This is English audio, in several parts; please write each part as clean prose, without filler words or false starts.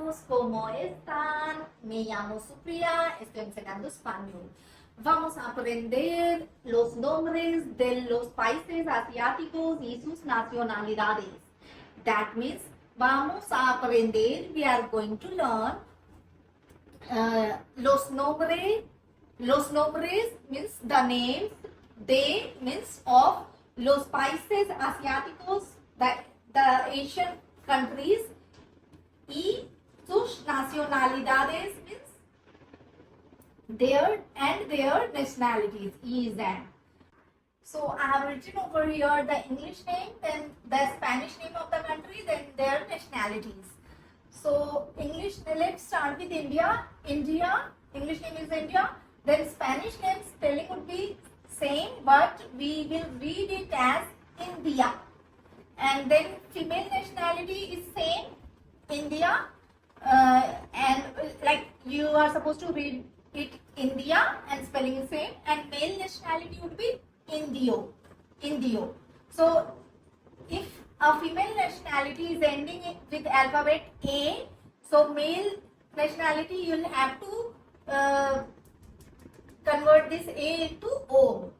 todos, ¿cómo están? Me llamo Supriya, estoy enseñando español. Vamos a aprender los nombres de los países asiáticos y sus nacionalidades. That means, vamos a aprender, we are going to learn los nombres means the names, they means of los países asiáticos, the Asian countries, y sus nacionalidades means their nationalities, is and. So I have written over here the English name, then the Spanish name of the country, then their nationalities. So English, let's start with India. English name is India. Then Spanish name spelling would be same, but we will read it as India. And then female nationality is same, India. And like you are supposed to read it India and spelling is same. And male nationality would be Indio. So if a female nationality is ending with alphabet A, so male nationality you'll have to convert this A into O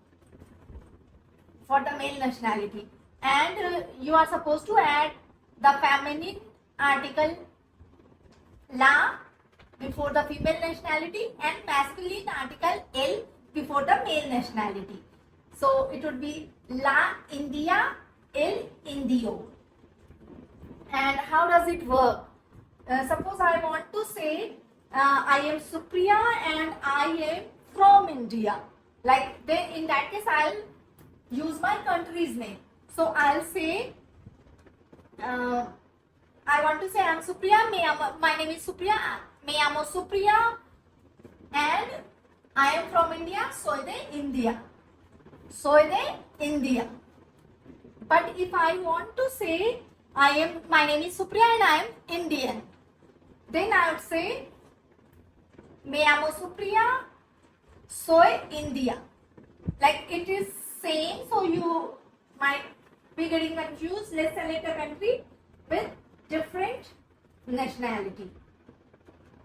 for the male nationality, and you are supposed to add the feminine article la before the female nationality and masculine article L before the male nationality. So it would be La India, El Indio. And how does it work? Suppose I want to say I am Supriya and I am from India. Like then in that case I'll use my country's name. So I'll say I want to say I'm Supriya, my name is Supriya, me llamo Supriya and I am from India, soy de India. But if I want to say my name is Supriya and I am Indian, then I would say me llamo Supriya, soy India. Like it is same, so you might be getting confused. Let's select a country with different nationality.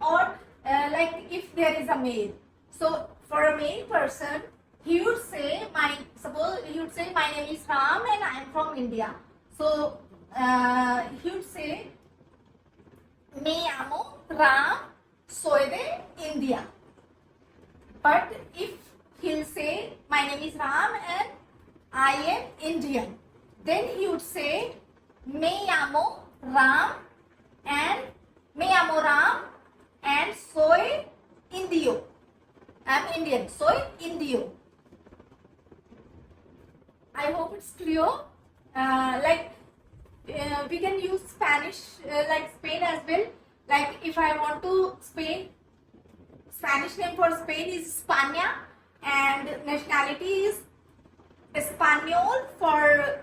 Or like if there is a male, so for a male person, he would say suppose he would say my name is Ram and I am from India. So he would say me llamo Ram, soy de India. But if he'll say my name is Ram and I am Indian, then he would say me llamo Ram and soy Indio. I'm Indian, soy Indio. I hope it's clear. We can use Spanish like Spain as well. Like if I want to Spanish name for Spain is España and nationality is Espanol for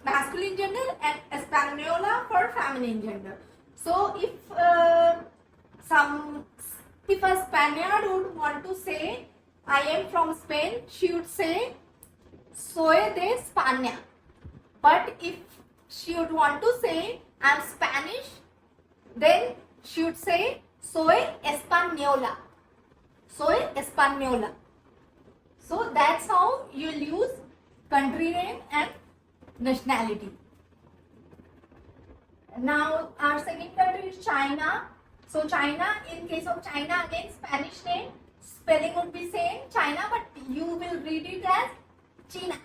masculine gender and Española for feminine gender. So if a Spaniard would want to say I am from Spain, she would say soy de España. But if she would want to say I am Spanish, then she would say soy española. So that's how you'll use country name and nationality. Now our second country is China. So China, in case of China, again Spanish name, spelling would be same China, but you will read it as China.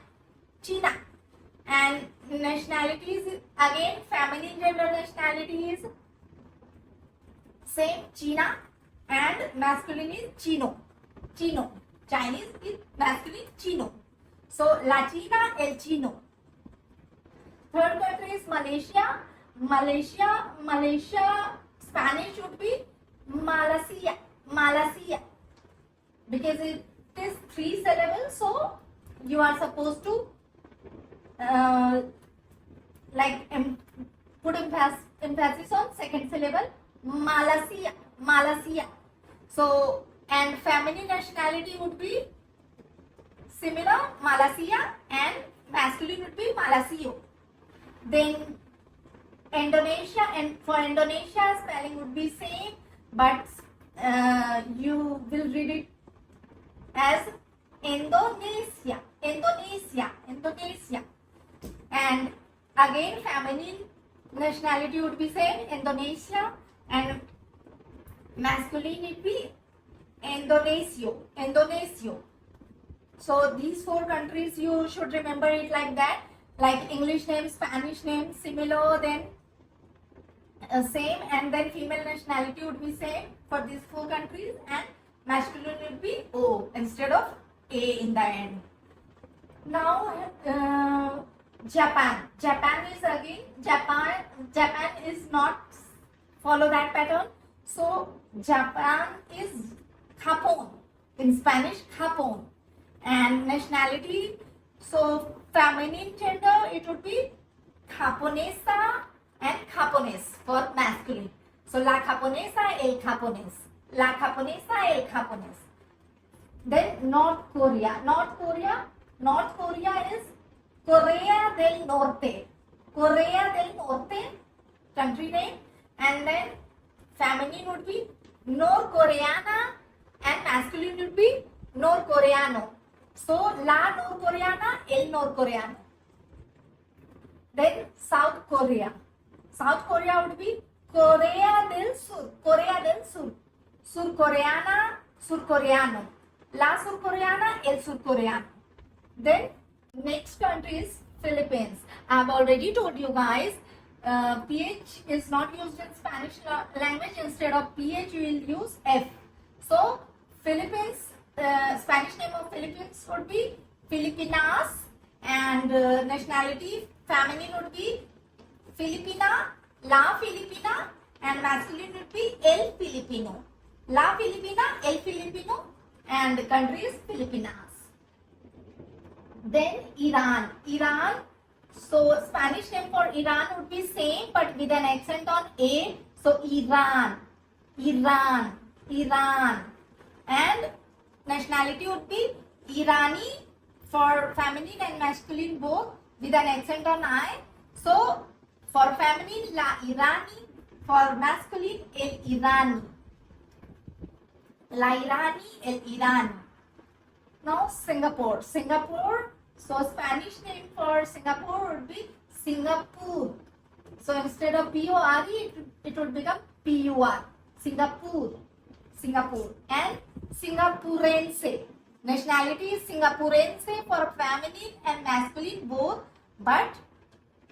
And nationalities, again feminine gender nationality is same China, and masculine is Chino. Chinese is masculine Chino. So La China, El Chino. Third country is Malaysia, Spanish would be Malaysia, because it is 3 syllables, so you are supposed to put emphasis on second syllable, Malaysia. So and feminine nationality would be similar, Malaysia, and masculine would be Malasio. Then Indonesia, and for Indonesia spelling would be same, but you will read it as Indonesia, Indonesia, Indonesia. And again feminine nationality would be same, Indonesia, and masculine would be Indonesio, Indonesio. So these four countries you should remember it like that, like English name, Spanish name similar, then same, and then female nationality would be same for these four countries, and masculine would be O instead of A in the end. Now Japan. Japan is again Japan is not follow that pattern. So Japan is Japón in Spanish, Japón, and nationality. So feminine gender it would be Japonesa and Japonés for masculine. So la Japonesa, el Japonés, la Japonesa, el Japonés. Then North Korea. North Korea is Corea del Norte. Corea del Norte, country name, and then feminine would be Norcoreana and masculine would be Norcoreano. So la Norcoreana, el Norcoreano. Then South Korea. South Korea would be Corea del Sur. Corea del Sur. Surcoreana, Surcoreano. La Surcoreana, el Surcoreano. Then next country is Philippines. I have already told you guys, PH is not used in Spanish language. Instead of PH, you will use F. So Philippines, Spanish name of Philippines would be Filipinas, and nationality feminine would be Filipina, La Filipina, and masculine would be El Filipino. La Filipina, El Filipino, and the country is Filipinas. Then Iran. So Spanish name for Iran would be same but with an accent on A. So Iran. And nationality would be Irani for feminine and masculine both with an accent on I. So for feminine La Irani, for masculine El Irani. La Irani, El Irani. Now Singapore. So Spanish name for Singapore would be Singapore. So instead of P-O-R-E, it would become P-U-R. Singapore. And Singaporense. Nationality is Singaporense for feminine and masculine both, but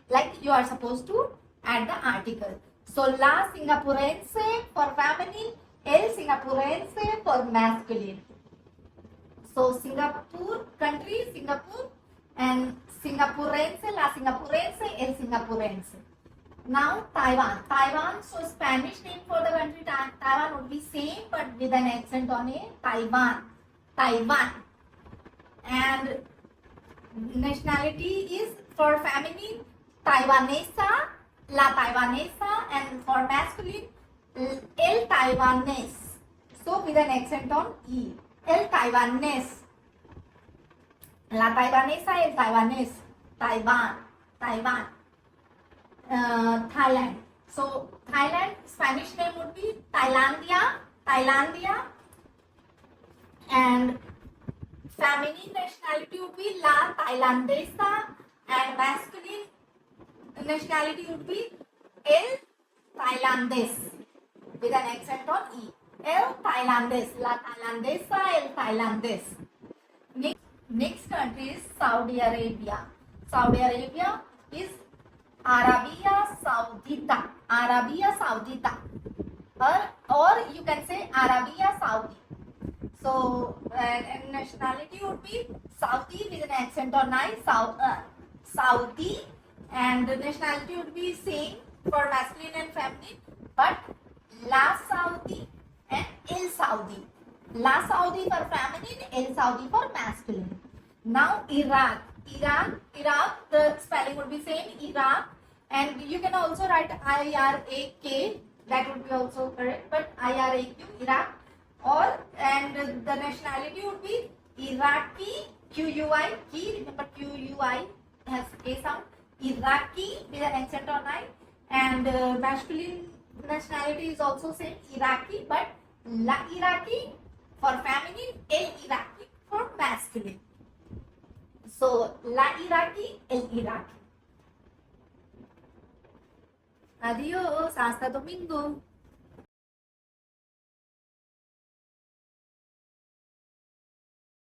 like you are supposed to add the article. So La Singaporense for feminine, El Singaporense for masculine. So Singapore, country Singapore, and Singaporense, La Singaporense, El Singaporense. Now Taiwan. So Spanish name for the country Taiwan would be same but with an accent on A. Taiwan. And nationality is for feminine Taiwanesa, La Taiwanesa, and for masculine El Taiwanés. So with an accent on E. El Taiwanés. La Taiwanesa, El Taiwanés. Taiwan. Thailand. So Thailand, Spanish name would be Thailandia, and feminine nationality would be La Thailandesa, and masculine nationality would be El Thailandés with an accent on E. El Thailandés, La Thailandesa, El Thailandés. Next country is Saudi Arabia. Saudi Arabia is Arabia Saudita. Or you can say Arabia Saudi. So and nationality would be Saudi with an accent on I, Saudi, and the nationality would be same for masculine and feminine, but La Saudi and El Saudi. La Saudi for feminine, El Saudi for masculine. Now Iraq, the spelling would be same, Iraq, and you can also write IRAK, that would be also correct, but IRAQ, Iraq, and the nationality would be Iraqi, QUI, remember QUI has K sound, Iraqi with an accent on I, and nationality is also same, Iraqi, but La Iraqi for feminine, El Iraqi for masculine. So La Iraqi, El Iraqi. Adios, hasta domingo.